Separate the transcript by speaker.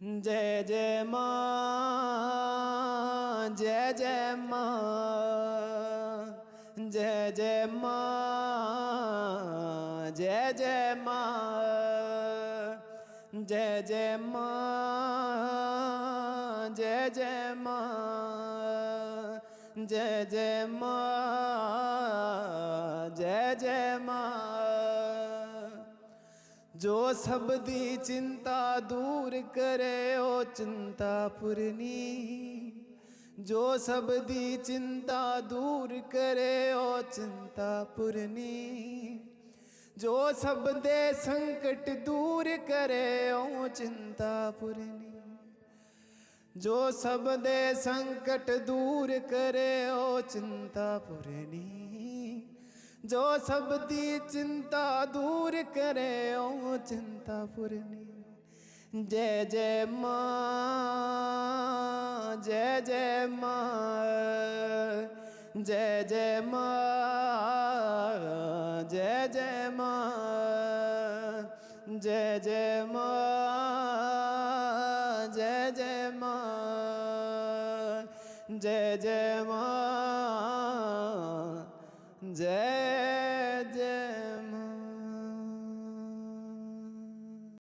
Speaker 1: जय जय माँ, जय जय माँ, जय जय माँ, जय जय माँ, जय जय माँ, जय जय माँ, जय जय माँ, जय जय माँ। जो सब दी चिंता दूर करे ओ चिंता पुरनी, जो सब दी चिंता दूर करे ओ चिंता पुरनी, जो सब दे संकट दूर करे ओ चिंता पुरनी, जो सब दे संकट दूर करे ओ चिंता पुरनी, जो सब दी चिंता दूर करे ओ चिंता पुरनी। जय जय माँ, जय जय माँ, जय जय माँ, जय जय माँ, जय जय माँ, जय जय माँ, जय जय माँ, जय